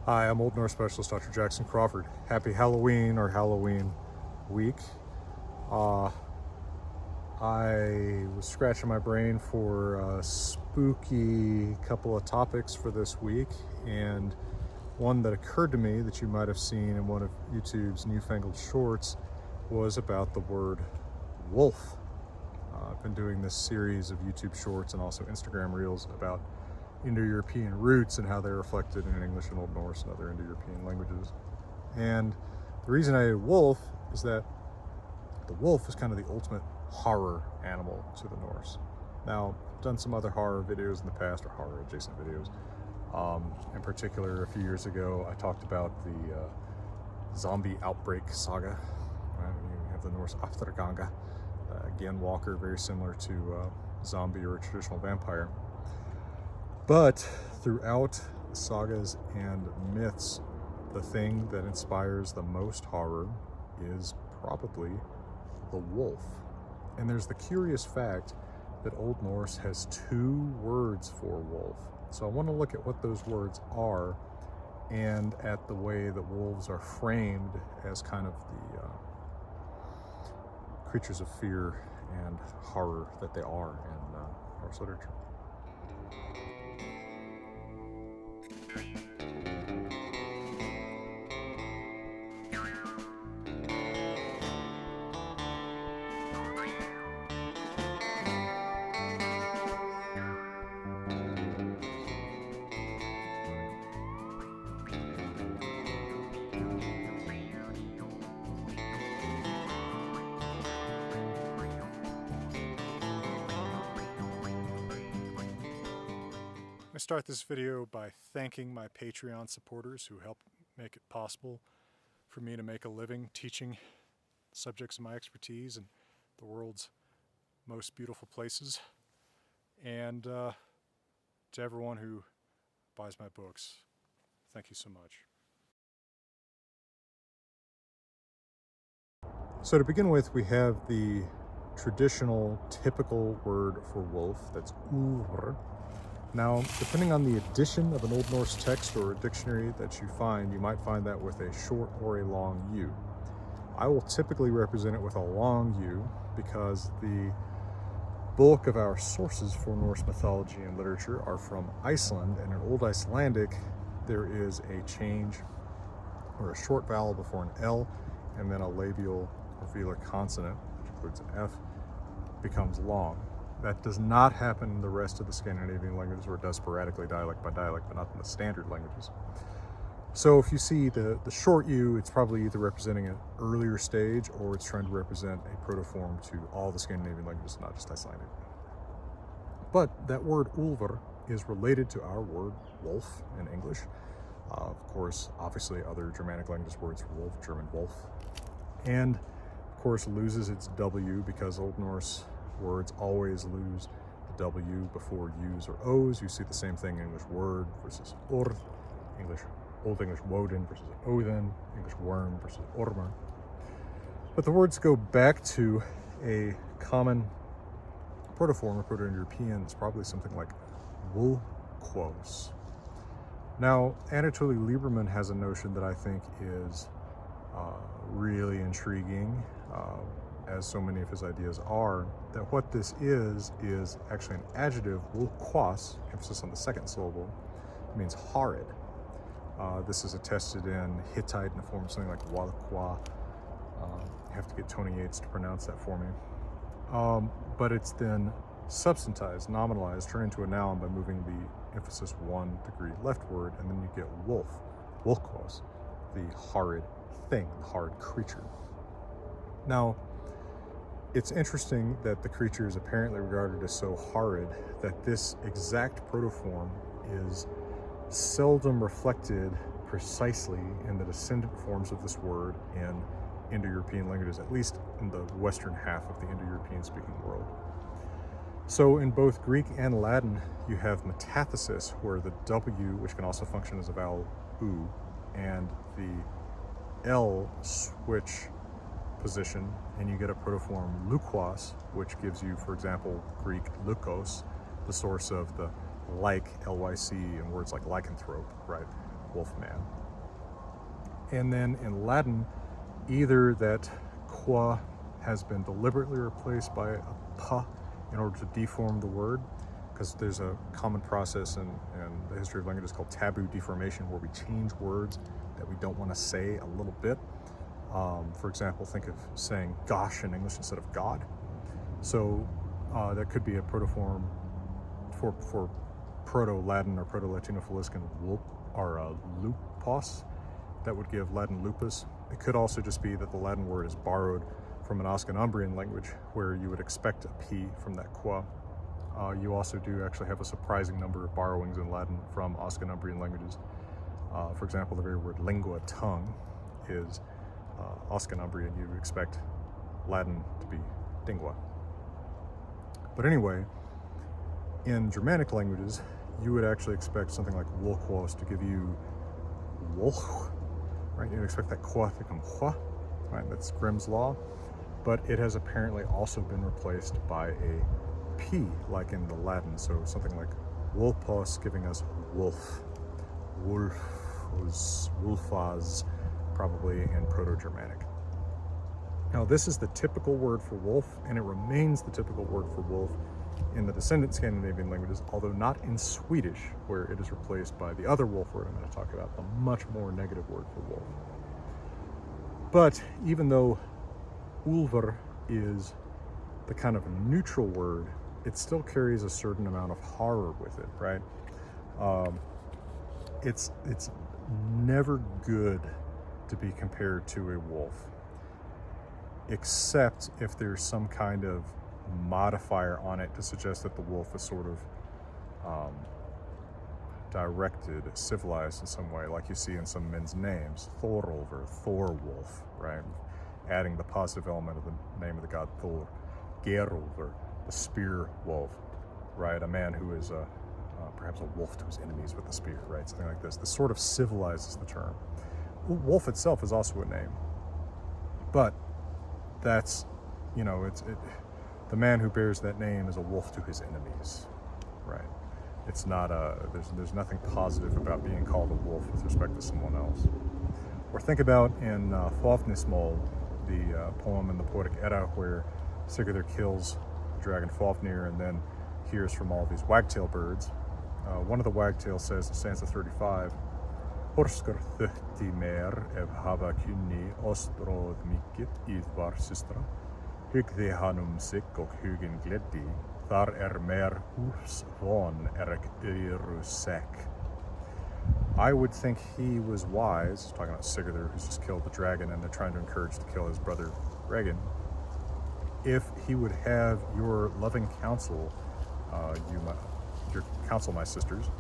Hi, I'm Old Norse specialist Dr. Jackson Crawford. Happy Halloween or Halloween week. I was scratching my brain for a spooky couple of topics for this week, and one that occurred to me that you might have seen in one of YouTube's newfangled shorts was about the word wolf. I've been doing this series of YouTube shorts and also Instagram reels about Indo-European roots and how they're reflected in English and Old Norse and other Indo-European languages. And the reason I added wolf is that the wolf is kind of the ultimate horror animal to the Norse. Now, I've done some other horror videos in the past, or horror adjacent videos. In particular, a few years ago, I talked about the zombie outbreak saga. You have the Norse úlfr, again, walker, very similar to zombie or a traditional vampire. But throughout sagas and myths, the thing that inspires the most horror is probably the wolf. And there's the curious fact that Old Norse has two words for wolf. So I want to look at what those words are and at the way that wolves are framed as kind of the creatures of fear and horror that they are in Norse literature. I start this video by thanking my Patreon supporters who help make it possible for me to make a living teaching subjects of my expertise in the world's most beautiful places, and to everyone who buys my books. Thank you so much. So to begin with, we have the traditional, typical word for wolf, that's úlfr. Now, depending on the edition of an Old Norse text or a dictionary that you find, you might find that with a short or a long U. I will typically represent it with a long U because the bulk of our sources for Norse mythology and literature are from Iceland, and in Old Icelandic there is a change or a short vowel before an L, and then a labial or velar consonant, which includes an F, becomes long. That does not happen in the rest of the Scandinavian languages, or it does sporadically dialect by dialect, but not in the standard languages. So if you see the short U, it's probably either representing an earlier stage or it's trying to represent a protoform to all the Scandinavian languages, not just Icelandic. But that word úlfr is related to our word wolf in English. Of course, obviously other Germanic languages words for wolf, German wolf. And of course loses its W because Old Norse words always lose the W before U's or O's. You see the same thing in English word versus orð, Old English woden versus odin, English worm versus ormr. But the words go back to a common protoform or Proto-Indo-European. It's probably something like wulkos. Now, Anatoly Lieberman has a notion that I think is really intriguing, as so many of his ideas are, that what this is actually an adjective, wulkos, emphasis on the second syllable, means horrid. This is attested in Hittite in the form of something like walakwa. You have to get Tony Yates to pronounce that for me. But it's then substantized, nominalized, turned into a noun by moving the emphasis 1 degree leftward, and then you get wolf, wulkos, the horrid thing, the horrid creature. Now, it's interesting that the creature is apparently regarded as so horrid that this exact protoform is seldom reflected precisely in the descendant forms of this word in Indo-European languages, at least in the western half of the Indo-European speaking world. So in both Greek and Latin, you have metathesis, where the W, which can also function as a vowel U, and the L switch position, and you get a protoform lukos, which gives you, for example, Greek lukos, the source of the like, L-Y-C, and words like lycanthrope, right? wolfman. And then in Latin, either that qua has been deliberately replaced by a pa in order to deform the word, because there's a common process in the history of languages called taboo deformation, where we change words that we don't want to say a little bit. For example, think of saying gosh in English instead of God. So that could be a protoform for Proto-Latin or Proto-Latino Faliscan lupus. That would give Latin lupus. It could also just be that the Latin word is borrowed from an Oscanumbrian language, where you would expect a P from that qua. You also do actually have a surprising number of borrowings in Latin from Oscanumbrian languages. For example, the very word lingua, tongue, is Oscanumbrian. You would expect Latin to be lingua. But anyway, in Germanic languages, you would actually expect something like wolkwas to give you wolch, right? You'd expect that qua to become hua, right? That's Grimm's law. But it has apparently also been replaced by a P, like in the Latin. So something like wolpos giving us wolf, wolfas, probably in Proto-Germanic. Now, this is the typical word for wolf, and it remains the typical word for wolf in the descendant Scandinavian languages, although not in Swedish, where it is replaced by the other wolf word I'm going to talk about, the much more negative word for wolf. But even though úlfr is the kind of neutral word, it still carries a certain amount of horror with it, right? It's never good to be compared to a wolf, except if there's some kind of modifier on it to suggest that the wolf is sort of directed, civilized in some way, like you see in some men's names, Thorolfr, Thorwolf, right? Adding the positive element of the name of the god Thor. Gerolfr, the spear wolf, right? A man who is perhaps a wolf to his enemies with a spear, right? Something like this. This sort of civilizes the term. Wolf itself is also a name, but that's, the man who bears that name is a wolf to his enemies, right? It's not there's nothing positive about being called a wolf with respect to someone else. Or think about in Fafnismál, the poem in the Poetic Edda, where Sigurður kills the dragon Fafnir and then hears from all these wagtail birds. One of the wagtails says in stanza 35, Horskar þötti mer ef hafa kunni ostróð mikið íðvar systra. Hugði hann sig og huginn gleddi. Þar mer úlfs von eru sekk. I would think he was wise, talking about Sigurður, who's just killed the dragon and they're trying to encourage to kill his brother Regin, if he would have your loving counsel, your counsel, my sisters,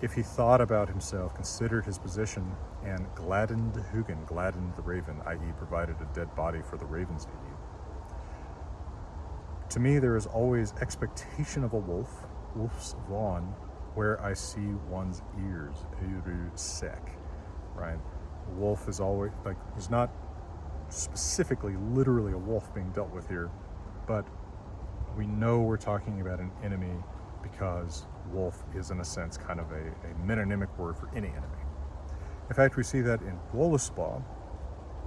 if he thought about himself, considered his position, and gladdened Hugin, gladdened the raven, i.e. provided a dead body for the ravens to eat. To me, there is always expectation of a wolf, wolf's von, where I see one's ears, eru sek, right? Wolf is always, there's not specifically, literally a wolf being dealt with here, but we know we're talking about an enemy because wolf is, in a sense, kind of a metonymic word for any enemy. In fact, we see that in Völuspá,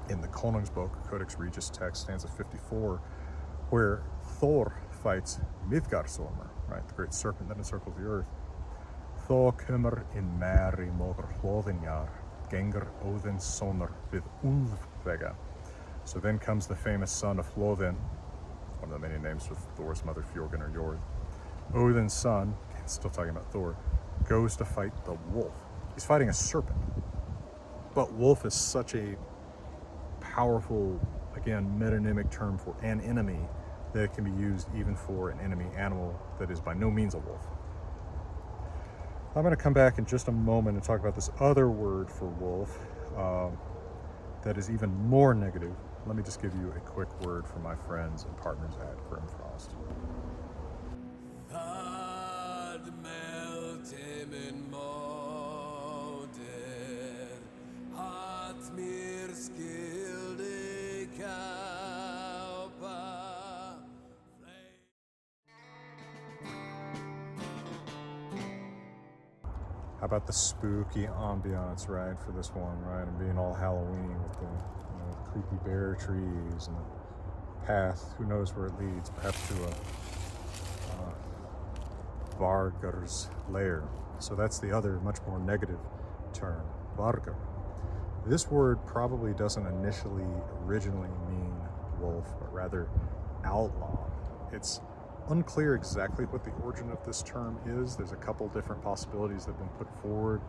in the Konungsbók, Codex Regius text, stanza 54, where Thor fights Midgardsormr, right, the great serpent that encircles the earth. Thor kemur in meri móður hlóðinjar, gengur Óðins sonur við úlfvega. So then comes the famous son of Hlóðin, one of the many names for Thor's mother, Fjorgyn or Jord. Odin's son, still talking about Thor, goes to fight the wolf. He's fighting a serpent. But wolf is such a powerful, again, metonymic term for an enemy that it can be used even for an enemy animal that is by no means a wolf. I'm going to come back in just a moment and talk about this other word for wolf that is even more negative. Let me just give you a quick word from my friends and partners at Grimfrost. How about the spooky ambiance, right, for this one, right? And being all Halloween with the, the creepy bear trees and the path. Who knows where it leads? Perhaps to a vargr's lair. So that's the other, much more negative term, vargr. This word probably doesn't originally mean wolf, but rather outlaw. It's unclear exactly what the origin of this term is. There's a couple different possibilities that have been put forward.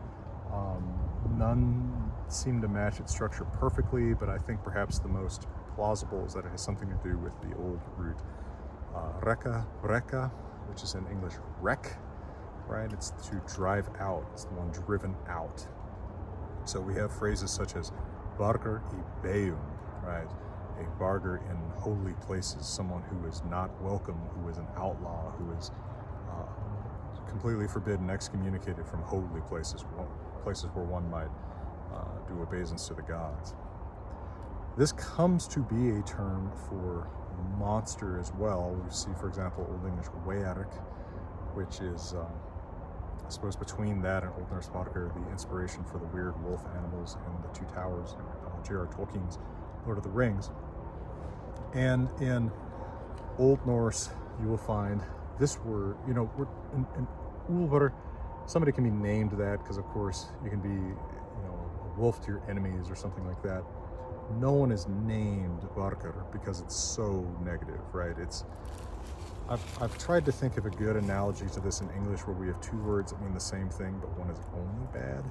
None seem to match its structure perfectly, but I think perhaps the most plausible is that it has something to do with the old root reka, which is in English wreck, right? It's to drive out. It's the one driven out. So we have phrases such as vargr I beum, right? A vargr in holy places, someone who is not welcome, who is an outlaw, who is completely forbidden, excommunicated from holy places, places where one might do obeisance to the gods. This comes to be a term for monster as well. We see, for example, Old English vargr, which is, I suppose, between that and Old Norse vargr, the inspiration for the weird wolf animals in the Two Towers in J.R. Tolkien's Lord of the Rings. And in Old Norse, you will find this word, in úlfr, somebody can be named that because, of course, you can be, a wolf to your enemies or something like that. No one is named vargr because it's so negative, right? I've tried to think of a good analogy to this in English where we have two words that mean the same thing, but one is only bad.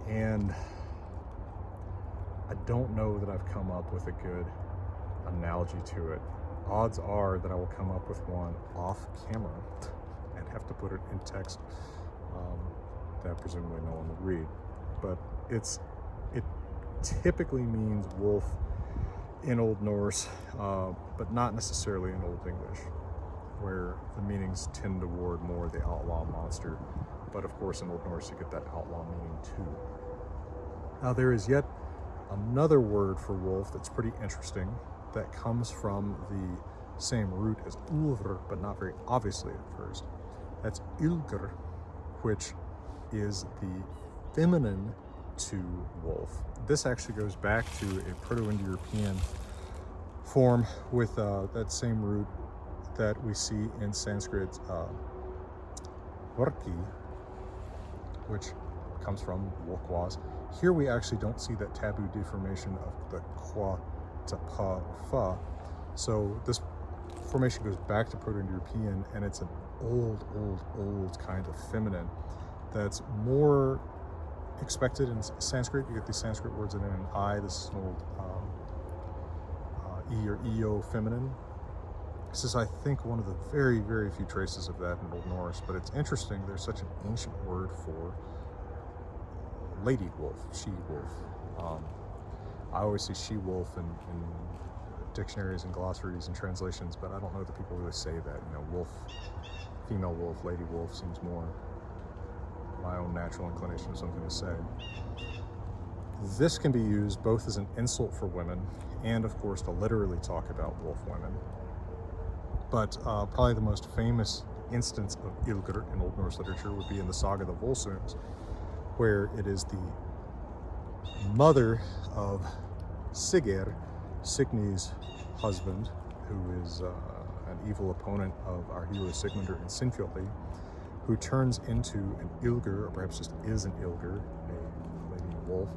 And I don't know that I've come up with a good analogy to it. Odds are that I will come up with one off camera and have to put it in text that presumably no one will read. But it typically means wolf in Old Norse, but not necessarily in Old English, where the meanings tend toward more the outlaw monster. But of course in Old Norse you get that outlaw meaning too. Now there is yet another word for wolf that's pretty interesting that comes from the same root as úlfr, but not very obviously at first. That's úlfr, which is the feminine to wolf. This actually goes back to a Proto-Indo-European form with that same root that we see in Sanskrit, varki, which comes from wolkwas. Here we actually don't see that taboo deformation of the kwa to pa, fa. So this formation goes back to Proto-Indo-European, and it's an old kind of feminine that's more expected in Sanskrit. You get these Sanskrit words that end in an I. This is an old E or EO feminine. This is, I think, one of the very, very few traces of that in Old Norse, but it's interesting. There's such an ancient word for lady wolf, she-wolf. I always see she-wolf in dictionaries and glossaries and translations, but I don't know that people really say that. Wolf, female wolf, lady wolf seems more my own natural inclination of something to say. This can be used both as an insult for women and, of course, to literally talk about wolf women. But probably the most famous instance of Ilgr in Old Norse literature would be in the saga of the Volsungs, where it is the mother of Sigurd, Signy's husband, who is an evil opponent of our hero Sigmundur and Sinfjotli, who turns into an Ilgr, or perhaps just is an Ilgr, a lady wolf,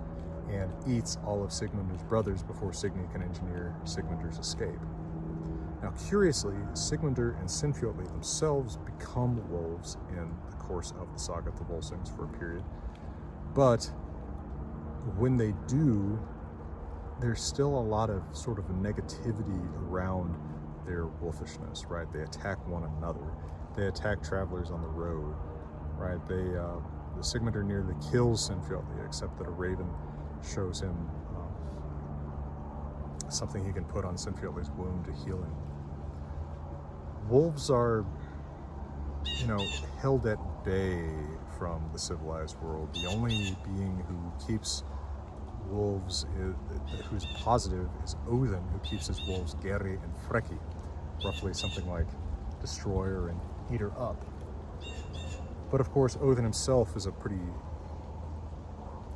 and eats all of Sigmundur's brothers before Signy can engineer Sigmundur's escape. Now, curiously, Sigmundur and Sinfjotli themselves become wolves in the course of the saga of the Volsungs for a period, but when they do, there's still a lot of sort of negativity around their wolfishness, right? They attack one another. They attack travelers on the road, right? The Sigmundur nearly kills Sinfjotli, except that a raven shows him something he can put on Sinfjotli's wound to heal him. Wolves are, held at bay from the civilized world. The only being who keeps wolves, who's positive, is Odin, who keeps his wolves Geri and Freki, roughly something like destroyer and eater up. But of course, Odin himself is a pretty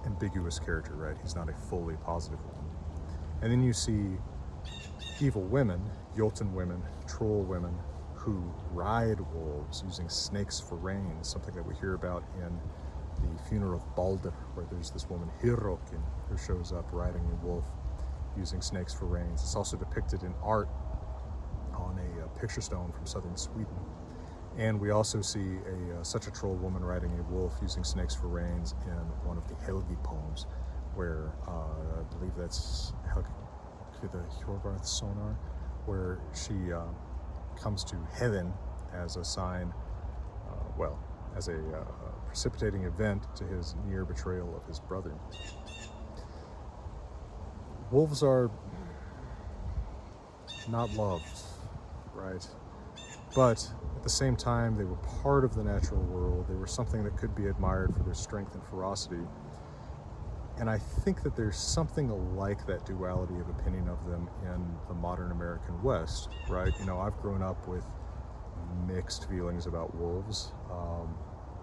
ambiguous character, right? He's not a fully positive one. And then you see evil women, Jotun women, troll women, who ride wolves using snakes for reins, something that we hear about in the funeral of Balder, where there's this woman, Hyrrokin, who shows up riding a wolf using snakes for reins. It's also depicted in art on a picture stone from southern Sweden. And we also see such a troll woman riding a wolf using snakes for reins in one of the Helgi poems, where I believe that's Helgi, the Hjorvarth Sonar, where she comes to heaven as a sign, as a precipitating event to his near betrayal of his brother. Wolves are not loved, right? But at the same time, they were part of the natural world. They were something that could be admired for their strength and ferocity. And I think that there's something like that duality of opinion of them in the modern American West, right? You know, I've grown up with mixed feelings about wolves.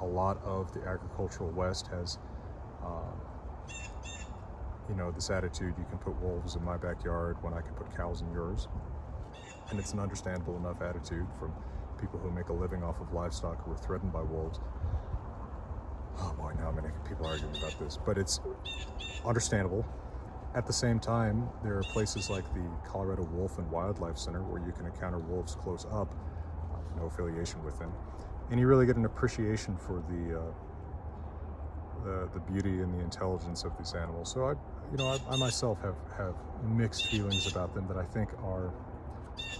A lot of the agricultural West has, this attitude, you can put wolves in my backyard when I can put cows in yours. And it's an understandable enough attitude from people who make a living off of livestock who are threatened by wolves. Oh boy, now many people arguing about this, but it's understandable. At the same time, there are places like the Colorado Wolf and Wildlife Center where you can encounter wolves close up, no affiliation with them, and you really get an appreciation for the beauty and the intelligence of these animals. So I myself have mixed feelings about them that I think are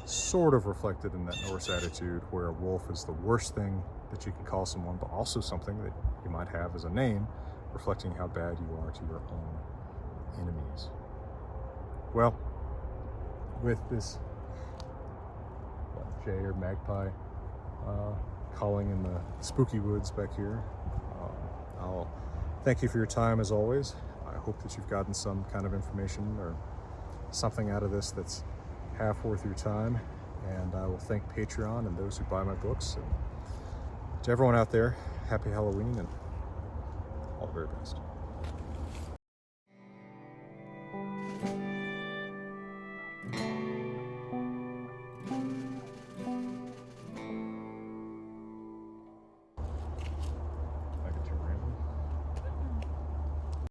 sort of reflected in that Norse attitude, where a wolf is the worst thing that you can call someone, but also something that you might have as a name, reflecting how bad you are to your own enemies. Well, with this jay or magpie calling in the spooky woods back here, I'll thank you for your time as always. I hope that you've gotten some kind of information or something out of this that's half worth your time, and I will thank Patreon and those who buy my books. And to everyone out there, happy Halloween and all the very best.